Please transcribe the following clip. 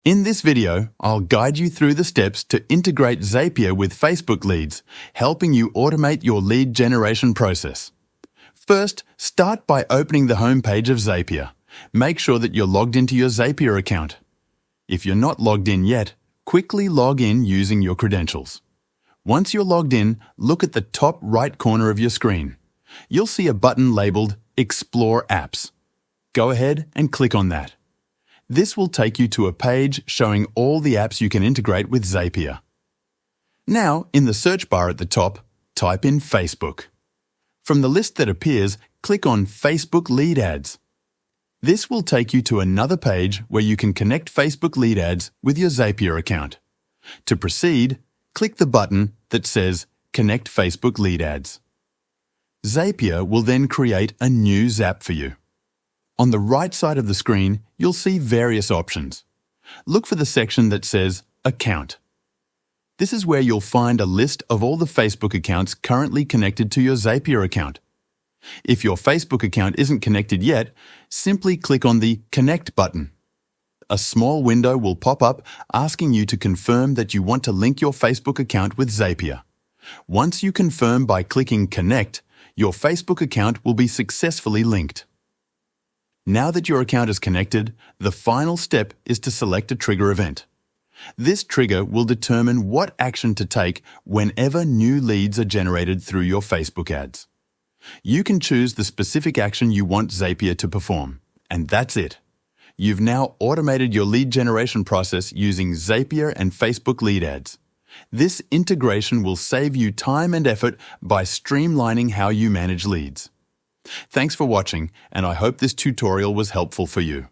In this video, I'll guide you through the steps to integrate Zapier with Facebook leads, helping you automate your lead generation process. First, start by opening the homepage of Zapier. Make sure that you're logged into your Zapier account. If you're not logged in yet, quickly log in using your credentials. Once you're logged in, look at the top right corner of your screen. You'll see a button labeled Explore Apps. Go ahead and click on that. This will take you to a page showing all the apps you can integrate with Zapier. Now, in the search bar at the top, type in Facebook. From the list that appears, click on Facebook Lead Ads. This will take you to another page where you can connect Facebook Lead Ads with your Zapier account. To proceed, click the button that says Connect Facebook Lead Ads. Zapier will then create a new Zap for you. On the right side of the screen, you'll see various options. Look for the section that says Account. This is where you'll find a list of all the Facebook accounts currently connected to your Zapier account. If your Facebook account isn't connected yet, simply click on the Connect button. A small window will pop up asking you to confirm that you want to link your Facebook account with Zapier. Once you confirm by clicking Connect, your Facebook account will be successfully linked. Now that your account is connected, the final step is to select a trigger event. This trigger will determine what action to take whenever new leads are generated through your Facebook ads. You can choose the specific action you want Zapier to perform, and that's it. You've now automated your lead generation process using Zapier and Facebook lead ads. This integration will save you time and effort by streamlining how you manage leads. Thanks for watching, and I hope this tutorial was helpful for you.